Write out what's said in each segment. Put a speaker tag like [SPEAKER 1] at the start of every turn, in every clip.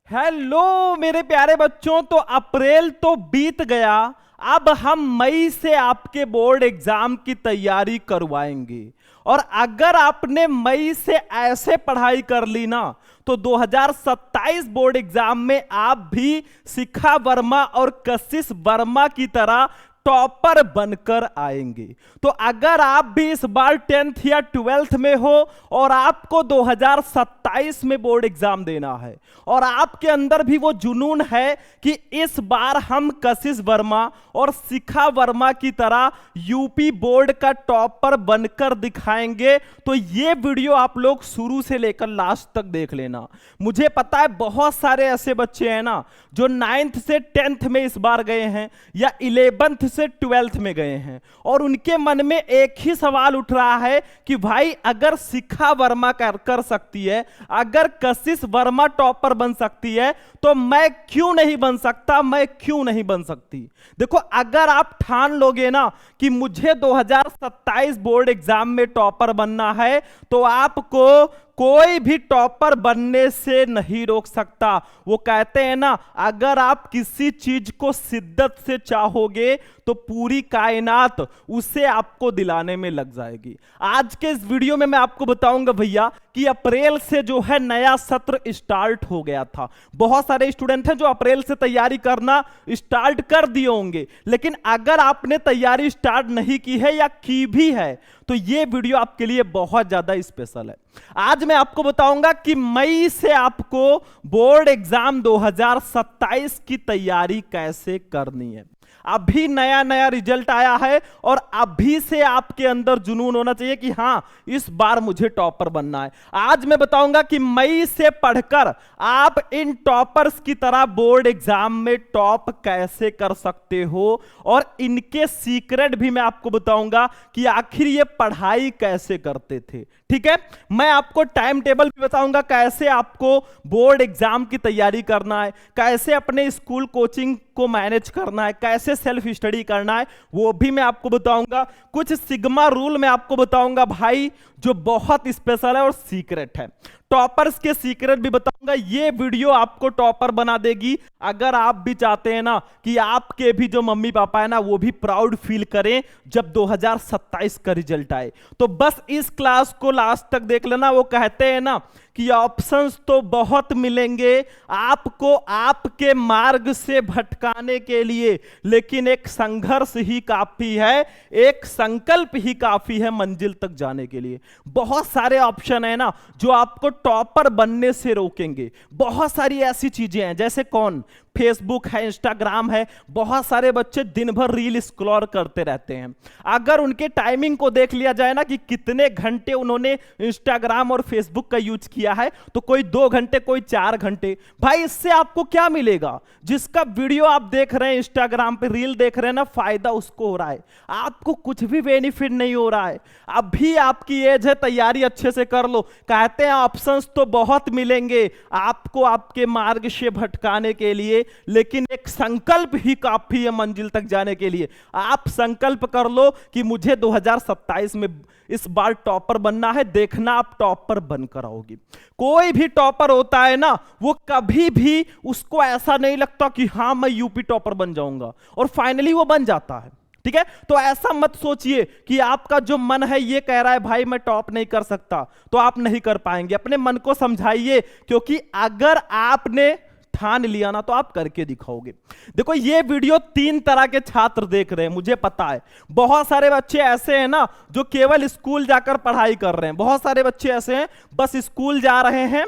[SPEAKER 1] Hello मेरे प्यारे बच्चों। तो अप्रैल तो बीत गया, अब हम मई से आपके बोर्ड एग्जाम की तैयारी करवाएंगे। और अगर आपने मई से ऐसे पढ़ाई कर ली ना तो 2027 बोर्ड एग्जाम में आप भी शिखा वर्मा और कशिश वर्मा की तरह टॉपर बनकर आएंगे। तो अगर आप भी इस बार 10th या 12th में हो और आपको 2027 में बोर्ड एग्जाम देना है और आपके अंदर भी वो जुनून है कि इस बार हम कशिश वर्मा और शिखा वर्मा की तरह यूपी बोर्ड का टॉपर बनकर दिखाएंगे, तो ये वीडियो आप लोग शुरू से लेकर लास्ट तक देख लेना। मुझे पता है बहुत सारे ऐसे बच्चे हैं ना जो 9th से 10th में इस बार गए हैं या 11th से 12th में गए हैं और उनके मन में एक ही सवाल उठ रहा है कि भाई अगर शिखा वर्मा कर सकती है, अगर कशिश वर्मा टॉपर बन सकती है तो मैं क्यों नहीं बन सकता, मैं क्यों नहीं बन सकती। देखो, अगर आप ठान लोगे ना कि मुझे 2027 बोर्ड एग्जाम में टॉपर बनना है तो आपको कोई भी टॉपर बनने से नहीं रोक सकता। वो कहते हैं ना, अगर आप किसी चीज को शिद्दत से चाहोगे तो पूरी कायनात उसे आपको दिलाने में लग जाएगी। आज के इस वीडियो में मैं आपको बताऊंगा भैया कि अप्रैल से जो है नया सत्र स्टार्ट हो गया था। बहुत सारे स्टूडेंट हैं जो अप्रैल से तैयारी करना स्टार्ट कर दिए होंगे, लेकिन अगर आपने तैयारी स्टार्ट नहीं की है या की भी है तो यह वीडियो आपके लिए बहुत ज्यादा स्पेशल है। आज मैं आपको बताऊंगा कि मई से आपको बोर्ड एग्जाम 2027 की तैयारी कैसे करनी है। अभी नया नया रिजल्ट आया है और अभी से आपके अंदर जुनून होना चाहिए कि हां, इस बार मुझे टॉपर बनना है। आज मैं बताऊंगा कि मई से पढ़कर आप इन टॉपर्स की तरह बोर्ड एग्जाम में टॉप कैसे कर सकते हो और इनके सीक्रेट भी मैं आपको बताऊंगा कि आखिर ये पढ़ाई कैसे करते थे। ठीक है, मैं आपको टाइम टेबल भी बताऊंगा कैसे आपको बोर्ड एग्जाम की तैयारी करना है, कैसे अपने स्कूल कोचिंग को मैनेज करना है, कैसे सेल्फ स्टडी करना है, वो भी मैं आपको बताऊंगा। कुछ सिग्मा रूल मैं आपको बताऊंगा भाई जो बहुत स्पेशल है और सीक्रेट है। टॉपर्स के सीक्रेट भी बताऊंगा। ये वीडियो आपको टॉपर बना देगी। अगर आप भी चाहते हैं ना कि आपके भी जो मम्मी पापा है ना वो भी प्राउड फील करें जब 2027 का रिजल्ट आए, तो बस इस क्लास को लास्ट तक देख लेना। वो कहते हैं ना कि ऑप्शंस तो बहुत मिलेंगे आपको आपके मार्ग से भटकाने के लिए, लेकिन एक संघर्ष ही काफी है, एक संकल्प ही काफी है मंजिल तक जाने के लिए। बहुत सारे ऑप्शन है ना जो आपको टॉपर बनने से रोकेंगे। बहुत सारी ऐसी चीजें हैं, जैसे कौन, फेसबुक है, इंस्टाग्राम है। बहुत सारे बच्चे दिन भर रील स्क्रॉल करते रहते हैं। अगर उनके टाइमिंग को देख लिया जाए ना कि कितने घंटे उन्होंने इंस्टाग्राम और फेसबुक का यूज किया है, तो कोई 2 घंटे, कोई 4 घंटे। भाई इससे आपको क्या मिलेगा? जिसका वीडियो आप देख रहे हैं, इंस्टाग्राम पे रील देख रहे हैं ना, फायदा उसको हो रहा है, आपको कुछ भी बेनिफिट नहीं हो रहा है। अभी आपकी एज है, तैयारी अच्छे से कर लो। कहते हैं ऑप्शंस तो बहुत मिलेंगे आपको आपके मार्ग से भटकाने के लिए, लेकिन एक संकल्प ही काफी है मंजिल तक जाने के लिए। आप संकल्प कर लो कि मुझे 2027 में इस बार टॉपर बनना है। देखना आप टॉपर बनकर आओगे। कोई भी टॉपर होता है ना, वो कभी भी उसको ऐसा नहीं लगता कि हां मैं यूपी टॉपर बन जाऊंगा, और फाइनली वो बन जाता है। ठीक है, तो ऐसा मत सोचिए कि आपका जो मन है ये कह रहा है भाई मैं टॉप नहीं कर सकता, तो आप नहीं कर पाएंगे। अपने मन को समझाइए, क्योंकि अगर आपने ठान लिया ना तो आप करके दिखाओगे। देखो, ये वीडियो 3 तरह के छात्र देख रहे हैं, मुझे पता है। बहुत सारे बच्चे ऐसे हैं ना जो केवल स्कूल जाकर पढ़ाई कर रहे हैं। बहुत सारे बच्चे ऐसे हैं बस स्कूल जा रहे हैं,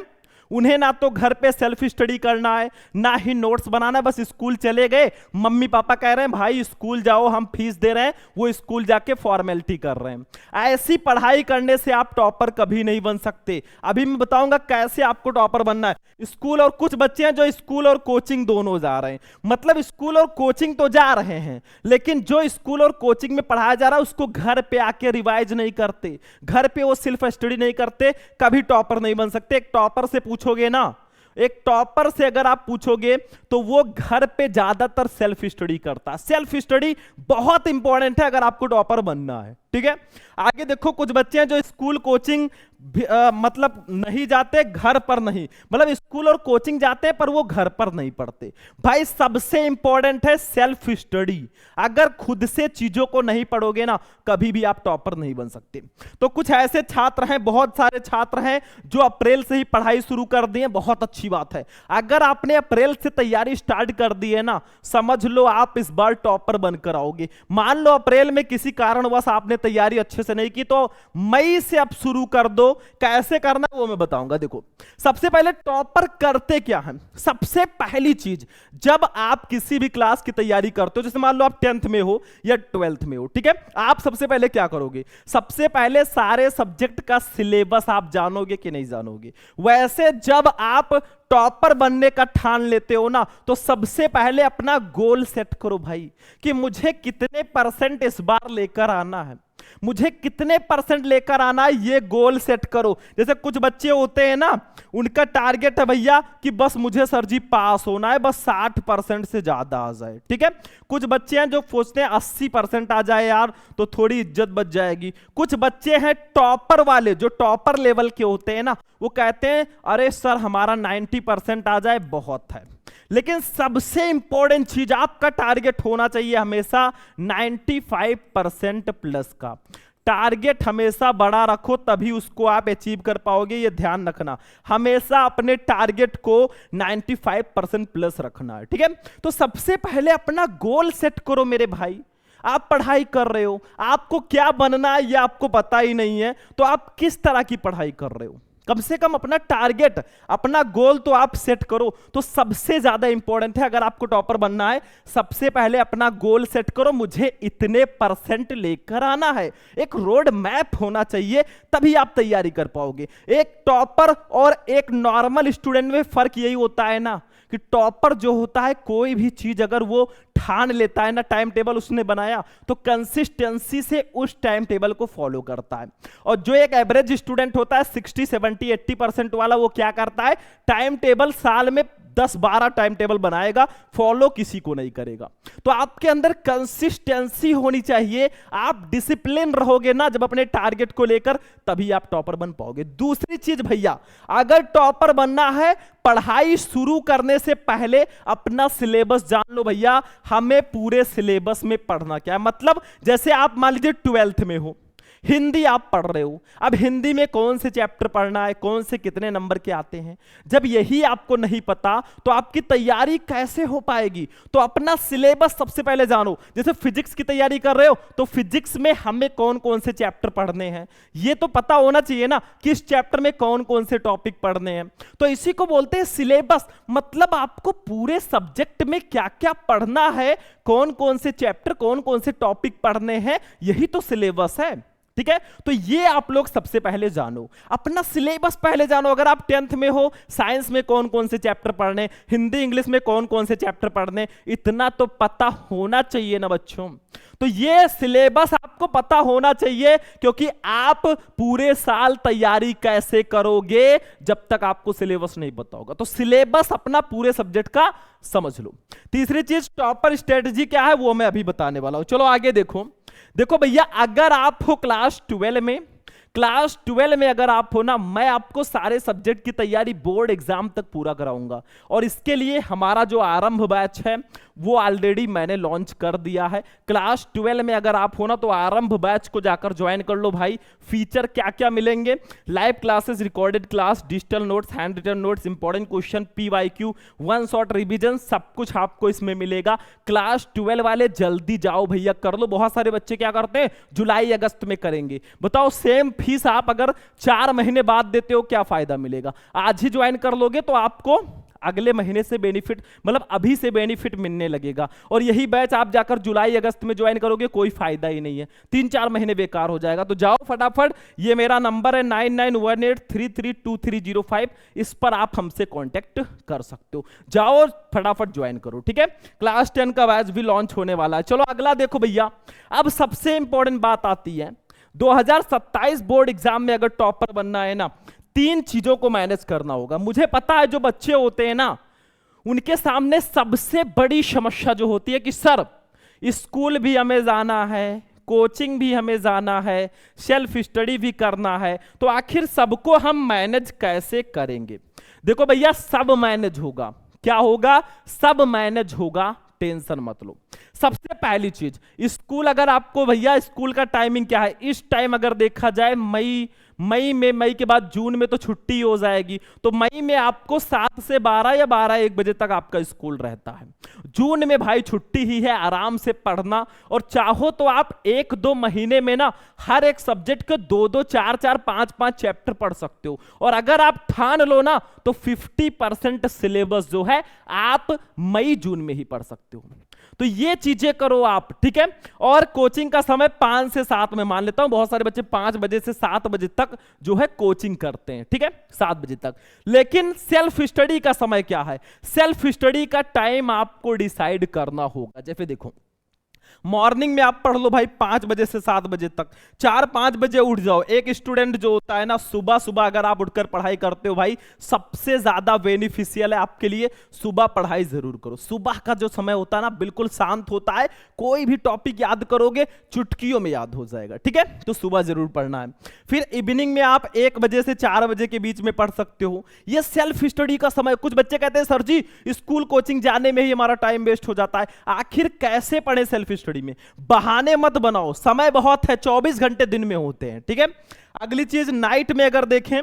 [SPEAKER 1] उन्हें ना तो घर पे सेल्फ स्टडी करना है ना ही नोट्स बनाना है, बस स्कूल चले गए, मम्मी पापा कह रहे हैं भाई स्कूल जाओ, हम फीस दे रहे हैं, वो स्कूल जाके फॉर्मेलिटी कर रहे हैं। ऐसी पढ़ाई करने से आप टॉपर कभी नहीं बन सकते। अभी मैं बताऊंगा कैसे आपको टॉपर बनना है। स्कूल, और कुछ बच्चे हैं जो स्कूल और कोचिंग दोनों जा रहे हैं, मतलब स्कूल और कोचिंग तो जा रहे हैं, लेकिन जो स्कूल और कोचिंग में पढ़ाया जा रहा है उसको घर पे आके रिवाइज नहीं करते, घर पे वो सेल्फ स्टडी नहीं करते, कभी टॉपर नहीं बन सकते। एक टॉपर से पूछोगे ना, एक टॉपर से अगर आप पूछोगे तो वो घर पे ज्यादातर सेल्फ स्टडी करता है। सेल्फ स्टडी बहुत इंपॉर्टेंट है अगर आपको टॉपर बनना है। ठीक है। आगे देखो, कुछ बच्चे हैं जो स्कूल कोचिंग मतलब नहीं जाते, घर पर नहीं, मतलब स्कूल और कोचिंग जाते हैं पर वो घर पर नहीं पढ़ते। भाई सबसे इंपॉर्टेंट है सेल्फ स्टडी। अगर खुद से चीजों को नहीं पढ़ोगे ना, कभी भी आप टॉपर नहीं बन सकते। तो कुछ ऐसे छात्र हैं, बहुत सारे छात्र हैं जो अप्रैल से ही पढ़ाई शुरू कर दिए, बहुत अच्छी बात है। अगर आपने अप्रैल से तैयारी स्टार्ट कर दी है ना, समझ लो आप इस बार टॉपर बनकर आओगे। मान लो अप्रैल में किसी कारणवश आपने तैयारी अच्छे से नहीं की, तो मई से आप शुरू कर दो। कैसे करना वो मैं बताऊंगा। देखो, सबसे पहले टॉपर करते क्या है। सबसे पहली चीज, जब आप किसी भी क्लास की तैयारी करते हो, जैसे मान लो आप 10th में हो या 12th में हो, ठीक है, आप सबसे पहले क्या करोगे? सबसे पहले सारे सब्जेक्ट का सिलेबस आप जानोगे कि नहीं जानोगे। वैसे जब आप टॉपर बनने का ठान लेते हो ना, तो सबसे पहले अपना गोल सेट करो भाई, कि मुझे कितने परसेंट इस बार लेकर आना है, मुझे कितने परसेंट लेकर आना है, ये गोल सेट करो। जैसे कुछ बच्चे होते हैं ना, उनका टारगेट है भैया कि बस मुझे सर जी पास होना है, बस 60% से ज्यादा आ जाए, ठीक है। कुछ बच्चे हैं जो सोचते हैं 80% आ जाए यार तो थोड़ी इज्जत बच जाएगी। कुछ बच्चे हैं टॉपर वाले, जो टॉपर लेवल के होते हैं ना, वो कहते हैं अरे सर हमारा 90% आ जाए बहुत है। लेकिन सबसे इंपॉर्टेंट चीज, आपका टारगेट होना चाहिए हमेशा 95% प्लस का। टारगेट हमेशा बड़ा रखो, तभी उसको आप अचीव कर पाओगे, ये ध्यान रखना। हमेशा अपने टारगेट को 95% प्लस रखना है, ठीक है। तो सबसे पहले अपना गोल सेट करो मेरे भाई। आप पढ़ाई कर रहे हो, आपको क्या बनना है ये आपको पता ही नहीं है, तो आप किस तरह की पढ़ाई कर रहे हो? कम से कम अपना टारगेट, अपना गोल तो आप सेट करो। तो सबसे ज्यादा इंपॉर्टेंट है, अगर आपको टॉपर बनना है, सबसे पहले अपना गोल सेट करो, मुझे इतने परसेंट लेकर आना है। एक रोड मैप होना चाहिए, तभी आप तैयारी कर पाओगे। एक टॉपर और एक नॉर्मल स्टूडेंट में फर्क यही होता है ना, कि टॉपर जो होता है, कोई भी चीज अगर वो ठान लेता है ना, टाइम टेबल उसने बनाया, तो कंसिस्टेंसी से उस टाइम टेबल को फॉलो करता है। और जो एक एवरेज स्टूडेंट होता है 60, 70, 80% वाला, वो क्या करता है, टाइम टेबल साल में 10-12 टाइम टेबल बनाएगा, फॉलो किसी को नहीं करेगा। तो आपके अंदर कंसिस्टेंसी होनी चाहिए, आप डिसिप्लिन रहोगे ना जब अपने टारगेट को लेकर, तभी आप टॉपर बन पाओगे। दूसरी चीज भैया, अगर टॉपर बनना है, पढ़ाई शुरू करने से पहले अपना सिलेबस जान लो भैया। हमें पूरे सिलेबस में पढ़ना क्या है, मतलब जैसे आप मान लीजिए 12th में हो, हिंदी आप पढ़ रहे हो, अब हिंदी में कौन से चैप्टर पढ़ना है, कौन से कितने नंबर के आते हैं, जब यही आपको नहीं पता तो आपकी तैयारी कैसे हो पाएगी? तो अपना सिलेबस सबसे पहले जानो। जैसे फिजिक्स की तैयारी कर रहे हो, तो फिजिक्स में हमें कौन कौन से चैप्टर पढ़ने हैं, ये तो पता होना चाहिए ना, किस चैप्टर में कौन कौन से टॉपिक पढ़ने हैं। तो इसी को बोलते हैं सिलेबस, मतलब आपको पूरे सब्जेक्ट में क्या क्या पढ़ना है, कौन कौन से चैप्टर, कौन कौन से टॉपिक पढ़ने हैं, यही तो सिलेबस है, ठीक है। तो ये आप लोग सबसे पहले जानो, अपना सिलेबस पहले जानो। अगर आप 10th में हो, साइंस में कौन कौन से चैप्टर पढ़ने, हिंदी इंग्लिश में कौन कौन से चैप्टर पढ़ने, इतना तो पता होना चाहिए ना बच्चों। तो ये सिलेबस आपको पता होना चाहिए, क्योंकि आप पूरे साल तैयारी कैसे करोगे जब तक आपको सिलेबस नहीं पता होगा। तो सिलेबस अपना पूरे सब्जेक्ट का समझ लो। तीसरी चीज, टॉपर स्ट्रेटजी क्या है, वो मैं अभी बताने वाला हूं। चलो आगे देखो। देखो भैया, अगर आप हो क्लास 12 में, क्लास 12 में अगर आप हो ना, मैं आपको सारे सब्जेक्ट की तैयारी बोर्ड एग्जाम तक पूरा कराऊंगा। और इसके लिए हमारा जो आरंभ बैच है वो ऑलरेडी मैंने लॉन्च कर दिया है। क्लास 12 में अगर आप हो ना, तो आरंभ बैच को जाकर ज्वाइन कर लो भाई। फीचर क्या क्या मिलेंगे, live classes, recorded class, digital notes, handwritten notes, important question, PYQ, one shot revision, सब कुछ आपको इसमें मिलेगा। क्लास 12 वाले जल्दी जाओ भैया, कर लो। बहुत सारे बच्चे क्या करते हैं, जुलाई अगस्त में करेंगे। बताओ, सेम फीस आप अगर 4 महीने बाद देते हो, क्या फायदा मिलेगा? आज ही ज्वाइन कर लोगे तो आपको अगले महीने से बेनिफिट, मतलब अभी से बेनिफिट मिलने लगेगा। और यही बैच आप जाकर जुलाई अगस्त में ज्वाइन करोगे, कोई फायदा ही नहीं है, 3-4 महीने बेकार हो जाएगा। तो जाओ फटाफट, ये मेरा नंबर है 9918332305, इस पर आप हमसे कांटेक्ट कर सकते हो। जाओ फटाफट ज्वाइन करो, ठीक है। क्लास 10 का बैच भी लॉन्च होने वाला है। चलो अगला देखो भैया, अब सबसे इंपॉर्टेंट बात आती है, 2027 बोर्ड एग्जाम में अगर टॉपर बनना है ना, 3 चीजों को मैनेज करना होगा। मुझे पता है जो बच्चे होते हैं ना, उनके सामने सबसे बड़ी समस्या जो होती है कि सर स्कूल भी हमें जाना है, कोचिंग भी हमें जाना है, सेल्फ स्टडी भी करना है, तो आखिर सबको हम मैनेज कैसे करेंगे? देखो भैया, सब मैनेज होगा। क्या होगा? सब मैनेज होगा, टेंशन मत लो। सबसे पहली चीज, स्कूल, अगर आपको भैया स्कूल का टाइमिंग क्या है, इस टाइम अगर देखा जाए मई के बाद जून में तो छुट्टी हो जाएगी, तो मई में आपको 7 से 12 या 12-1 बजे तक आपका स्कूल रहता है। जून में भाई छुट्टी ही है, आराम से पढ़ना, और चाहो तो आप 1-2 महीने में ना हर एक सब्जेक्ट के 2-2, 4-4, 5-5 चैप्टर पढ़ सकते हो। और अगर आप ठान लो ना तो 50% सिलेबस जो है आप मई जून में ही पढ़ सकते हो। तो ये चीजें करो आप, ठीक है। और कोचिंग का समय 5 से 7 में मान लेता हूं, बहुत सारे बच्चे 5 बजे से 7 बजे तक जो है कोचिंग करते हैं, ठीक है, 7 बजे तक। लेकिन सेल्फ स्टडी का समय क्या है? सेल्फ स्टडी का टाइम आपको डिसाइड करना होगा। जैसे देखो, मॉर्निंग में आप पढ़ लो भाई 5 बजे से 7 बजे तक, 4-5 बजे उठ जाओ। एक स्टूडेंट जो होता है ना, सुबह सुबह अगर आप उठकर पढ़ाई करते हो भाई, सबसे ज्यादा बेनिफिशियल है आपके लिए, सुबह पढ़ाई जरूर करो। सुबह का जो समय होता है ना, बिल्कुल शांत होता है, कोई भी टॉपिक याद करोगे चुटकियों में याद हो जाएगा, ठीक है। तो सुबह जरूर पढ़ना है। फिर इवनिंग में आप 1 बजे से 4 बजे के बीच में पढ़ सकते हो। ये सेल्फ स्टडी का समय। कुछ बच्चे कहते हैं सर जी स्कूल कोचिंग जाने में ही हमारा टाइम वेस्ट हो जाता है। आखिर कैसे पढ़े सेल्फ स्टडी में? बहाने मत बनाओ, समय बहुत है, 24 घंटे दिन में होते हैं, ठीक है। अगली चीज, नाइट में अगर देखें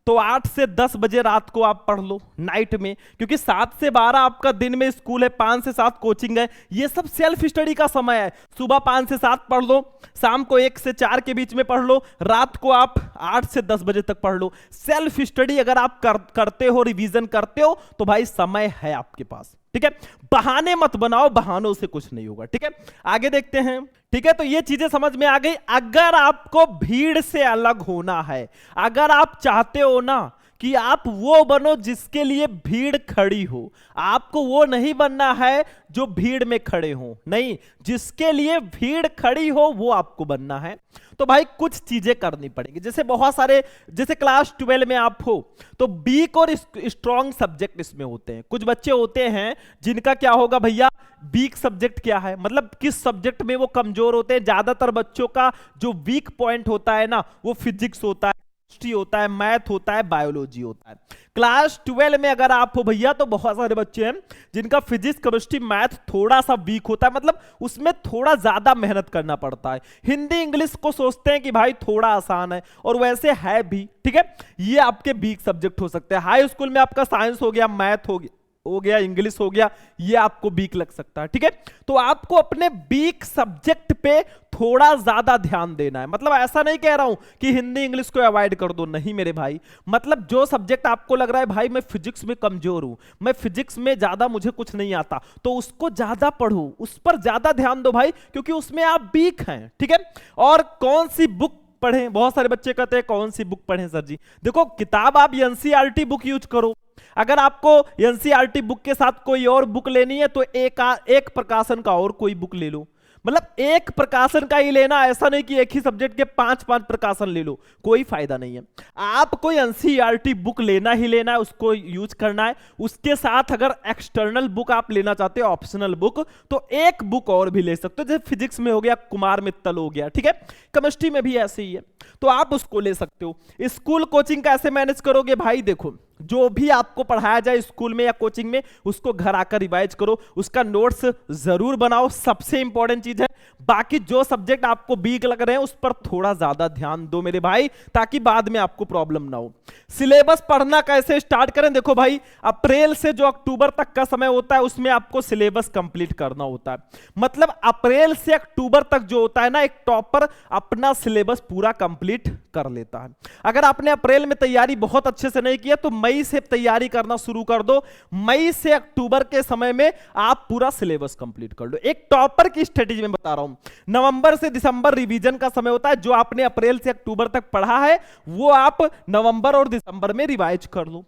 [SPEAKER 1] तो 8 से 10 बजे रात को आप पढ़ लो नाइट में, क्योंकि 7 से 12 आपका दिन में स्कूल है, 5 से 7 कोचिंग है। ये सब सेल्फ स्टडी का समय है। सुबह 5 से 7 पढ़ लो, शाम को 1 से 4 के बीच में पढ़ लो, रात को आप 8 से 10 बजे तक पढ़ लो। सेल्फ स्टडी अगर आप करते हो, रिवीजन करते हो, तो भाई समय है आपके पास, ठीक है। बहाने मत बनाओ, बहानों से कुछ नहीं होगा, ठीक है। आगे देखते हैं, ठीक है। तो ये चीजें समझ में आ गई। अगर आपको भीड़ से अलग होना है, अगर आप चाहते हो ना कि आप वो बनो जिसके लिए भीड़ खड़ी हो, आपको वो नहीं बनना है जो भीड़ में खड़े हो, नहीं, जिसके लिए भीड़ खड़ी हो वो आपको बनना है। तो भाई कुछ चीजें करनी पड़ेगी। जैसे बहुत सारे, जैसे क्लास 12 में आप हो तो वीक और स्ट्रॉन्ग सब्जेक्ट इसमें होते हैं। कुछ बच्चे होते हैं जिनका क्या होगा भैया, वीक सब्जेक्ट क्या है, मतलब किस सब्जेक्ट में वो कमजोर होते हैं। ज्यादातर बच्चों का जो वीक पॉइंट होता है ना, वो फिजिक्स होता है, हिस्ट्री होता है, मैथ होता है, बायोलॉजी होता है। क्लास 12 में अगर आप हो भैया तो बहुत सारे बच्चे हैं जिनका फिजिक्स, केमिस्ट्री, मैथ थोड़ा सा वीक होता है, मतलब उसमें थोड़ा ज्यादा मेहनत करना पड़ता है। हिंदी इंग्लिश को सोचते हैं कि भाई थोड़ा आसान है, और वैसे है भी, ठीक है। ये आपके वीक सब्जेक्ट हो सकते हैं। हाई स्कूल में आपका साइंस हो गया, मैथ हो गया, इंग्लिश हो गया, ये आपको वीक लग सकता है, ठीक है। तो आपको अपने वीक सब्जेक्ट पे थोड़ा ज्यादा ध्यान देना है। मतलब ऐसा नहीं कह रहा हूं कि हिंदी इंग्लिश को अवॉइड कर दो, नहीं मेरे भाई। मतलब जो सब्जेक्ट आपको लग रहा है भाई मैं फिजिक्स में कमजोर हूं, मैं फिजिक्स में ज्यादा, मुझे कुछ नहीं आता, तो उसको ज्यादा पढ़ो, उस पर ज्यादा ध्यान दो भाई, क्योंकि उसमें आप वीक हैं, ठीक है। और कौन सी बुक पढ़ें? बहुत सारे बच्चे कहते हैं कौन सी बुक पढ़ें सर जी। देखो, किताब आप एनसीईआरटी बुक यूज करो। अगर आपको एनसीईआरटी बुक के साथ कोई और बुक लेनी है तो एक प्रकाशन का और कोई बुक ले लो। मतलब एक प्रकाशन का ही लेना, ऐसा नहीं कि एक ही सब्जेक्ट के 5-5 प्रकाशन ले लो, कोई फायदा नहीं है। आपको एनसीईआरटी बुक लेना ही लेना है, उसको यूज करना है। उसके साथ अगर एक्सटर्नल बुक आप लेना चाहते हो, ऑप्शनल बुक, तो एक बुक और भी ले सकते हो। जैसे फिजिक्स में हो गया कुमार मित्तल हो गया, ठीक है। केमिस्ट्री में भी ऐसे ही है, तो आप उसको ले सकते हो। स्कूल कोचिंग कैसे मैनेज करोगे भाई? देखो, जो भी आपको पढ़ाया जाए स्कूल में या कोचिंग में, उसको घर आकर रिवाइज करो, उसका नोट्स जरूर बनाओ, सबसे इंपॉर्टेंट चीज है। बाकी जो सब्जेक्ट आपको वीक लग रहे हैं उस पर थोड़ा ज्यादा ध्यान दो मेरे भाई, ताकि बाद में आपको प्रॉब्लम ना हो। सिलेबस पढ़ना कैसे स्टार्ट करें? देखो भाई, अप्रैल से जो अक्टूबर तक का समय होता है उसमें आपको सिलेबस कंप्लीट करना होता है। मतलब अप्रैल से अक्टूबर तक जो होता है ना, एक टॉपर अपना सिलेबस पूरा कंप्लीट कर लेता है। अगर आपने अप्रैल में तैयारी बहुत अच्छे से नहीं किया तो मई से तैयारी करना शुरू कर दो। मई से अक्टूबर के समय में आप पूरा सिलेबस कंप्लीट कर लो। एक टॉपर की स्ट्रेटेजी में बता रहा हूं। नवंबर से दिसंबर रिवीजन का समय होता है। जो आपने अप्रैल से अक्टूबर तक पढ़ा है वो आप नवंबर और दिसंबर में रिवाइज कर लो।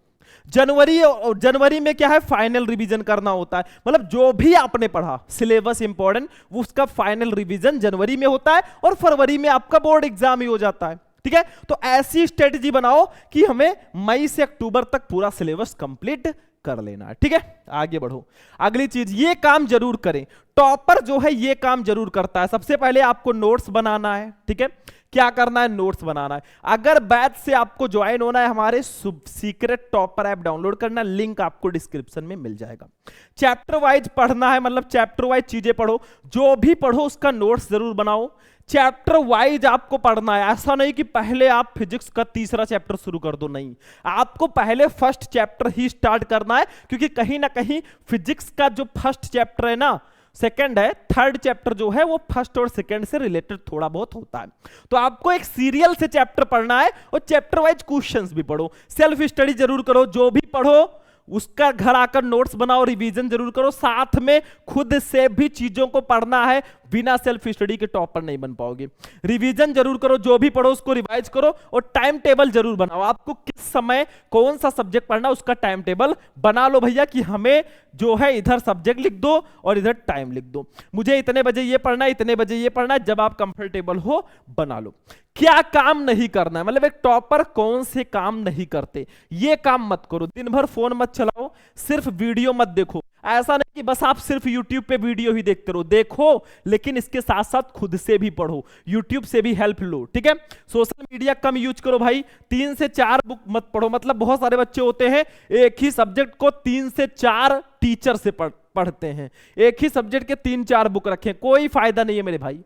[SPEAKER 1] जनवरी में क्या है, फाइनल रिवीजन करना होता है। मतलब जो भी आपने पढ़ा सिलेबस इंपॉर्टेंट, वो उसका फाइनल रिवीजन जनवरी में होता है, और फरवरी में आपका बोर्ड एग्जाम ही हो जाता है, ठीक है। तो ऐसी स्ट्रेटजी बनाओ कि हमें मई से अक्टूबर तक पूरा सिलेबस कंप्लीट कर लेना है। ठीक है, आगे बढ़ो। अगली चीज, ये काम जरूर करें, टॉपर जो है ये काम जरूर करता है। सबसे पहले आपको नोट्स बनाना है। ठीक है, क्या करना है, नोट्स बनाना है। अगर बैच से आपको ज्वाइन होना है, हमारे सीक्रेट टॉपर ऐप डाउनलोड करना, लिंक आपको डिस्क्रिप्शन में मिल जाएगा। चैप्टर वाइज पढ़ना है, मतलब चैप्टर वाइज चीजें पढ़ो, जो भी पढ़ो उसका नोट्स जरूर बनाओ। चैप्टर वाइज आपको पढ़ना है, ऐसा नहीं कि पहले आप फिजिक्स का तीसरा चैप्टर शुरू कर दो, नहीं, आपको पहले फर्स्ट चैप्टर ही स्टार्ट करना है, क्योंकि कहीं ना कहीं फिजिक्स का जो फर्स्ट चैप्टर है ना, सेकंड है, थर्ड चैप्टर जो है वो फर्स्ट और सेकंड से रिलेटेड थोड़ा बहुत होता है। तो आपको एक सीरियल से चैप्टर पढ़ना है और चैप्टर वाइज क्वेश्चंस भी पढ़ो, सेल्फ स्टडी जरूर करो, जो भी पढ़ो उसका घर आकर नोट्स बनाओ, रिवीजन जरूर करो, साथ में खुद से भी चीजों को पढ़ना है, बिना सेल्फ स्टडी के टॉपर नहीं बन पाओगे। रिवीजन जरूर करो, जो भी पढ़ो उसको रिवाइज करो और टाइम टेबल जरूर बनाओ, आपको किस समय कौन सा सब्जेक्ट पढ़ना उसका टाइम टेबल बना लो भैया, कि हमें जो है इधर सब्जेक्ट लिख दो और इधर टाइम लिख दो, मुझे इतने बजे ये पढ़ना है, इतने बजे ये पढ़ना है, जब आप कंफर्टेबल हो बना लो। क्या काम नहीं करना है, मतलब एक टॉपर कौन से काम नहीं करते, ये काम मत करो। दिन भर फोन मत चलाओ, सिर्फ वीडियो मत देखो, ऐसा नहीं कि बस आप सिर्फ YouTube पे वीडियो ही देखते रहो, देखो लेकिन इसके साथ साथ खुद से भी पढ़ो, YouTube से भी हेल्प लो। ठीक है, सोशल मीडिया कम यूज करो भाई, 3 से 4 बुक मत पढ़ो, मतलब बहुत सारे बच्चे होते हैं एक ही सब्जेक्ट को 3 से 4 टीचर से पढ़ते हैं, एक ही सब्जेक्ट के 3-4 बुक रखें, कोई फायदा नहीं है मेरे भाई।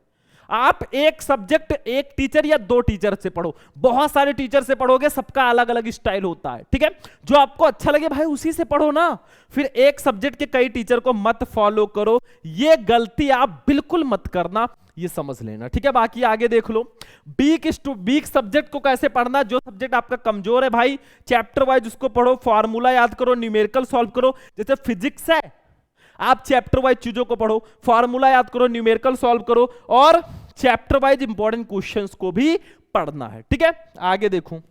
[SPEAKER 1] आप एक सब्जेक्ट एक टीचर या 2 टीचर से पढ़ो, बहुत सारे टीचर से पढ़ोगे सबका अलग अलग स्टाइल होता है। ठीक है, जो आपको अच्छा लगे भाई उसी से पढ़ो ना, फिर एक सब्जेक्ट के कई टीचर को मत फॉलो करो, ये गलती आप बिल्कुल मत करना, ये समझ लेना। ठीक है, बाकी आगे देख लो। वीक सब्जेक्ट को कैसे पढ़ना, जो सब्जेक्ट आपका कमजोर है भाई चैप्टर वाइज उसको पढ़ो, फॉर्मूला याद करो, न्यूमेरिकल सॉल्व करो। जैसे फिजिक्स है, आप चैप्टर वाइज चीजों को पढ़ो, फॉर्मूला याद करो, न्यूमेरिकल सॉल्व करो और चैप्टर वाइज इंपॉर्टेंट क्वेश्चंस को भी पढ़ना है। ठीक है, आगे देखो।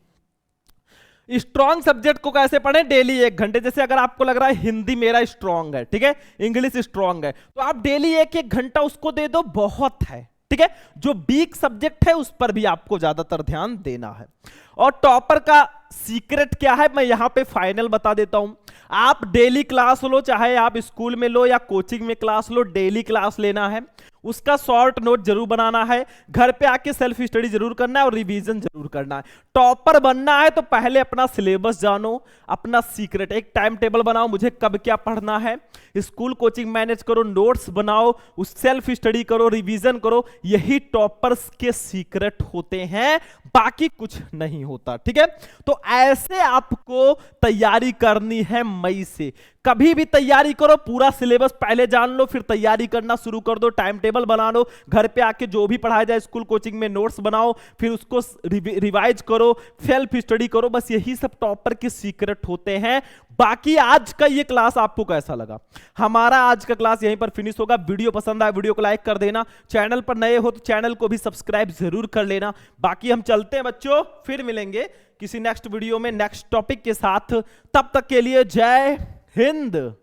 [SPEAKER 1] स्ट्रॉन्ग सब्जेक्ट को कैसे पढ़ें, डेली 1 घंटे। जैसे अगर आपको लग रहा है हिंदी मेरा स्ट्रॉन्ग है, ठीक है, इंग्लिश स्ट्रॉन्ग है, तो आप डेली 1-1 घंटा उसको दे दो, बहुत है। ठीक है, जो वीक सब्जेक्ट है उस पर भी आपको ज्यादातर ध्यान देना है। और टॉपर का सीक्रेट क्या है, मैं यहां पे फाइनल बता देता हूं। आप डेली क्लास लो, चाहे आप स्कूल में लो या कोचिंग में क्लास लो, डेली क्लास लेना है, उसका शॉर्ट नोट जरूर बनाना है, घर पे आके सेल्फ स्टडी जरूर करना है और रिवीजन जरूर करना है। टॉपर बनना है तो पहले अपना सिलेबस जानो, अपना सीक्रेट एक टाइम टेबल बनाओ, मुझे कब क्या पढ़ना है, स्कूल कोचिंग मैनेज करो, नोट्स बनाओ, उस सेल्फ स्टडी करो, रिवीजन करो, यही टॉपर्स के सीक्रेट होते हैं, बाकी कुछ नहीं होता। ठीक है, तो ऐसे आपको तैयारी करनी है मई से। कभी भी तैयारी करो, पूरा सिलेबस पहले जान लो, फिर तैयारी करना शुरू कर दो, टाइम टेबल बना लो, घर पे आके जो भी पढ़ाया जाए स्कूल कोचिंग में नोट्स बनाओ, फिर उसको रिवाइज करो, सेल्फ स्टडी करो, बस यही सब टॉपर के सीक्रेट होते हैं। बाकी आज का ये क्लास आपको कैसा लगा, हमारा आज का क्लास यहीं पर फिनिश होगा। वीडियो पसंद आए वीडियो को लाइक कर देना, चैनल पर नए हो तो चैनल को भी सब्सक्राइब जरूर कर लेना। बाकी हम चलते हैं बच्चों, फिर मिलेंगे किसी नेक्स्ट वीडियो में नेक्स्ट टॉपिक के साथ, तब तक के लिए जय हिंद।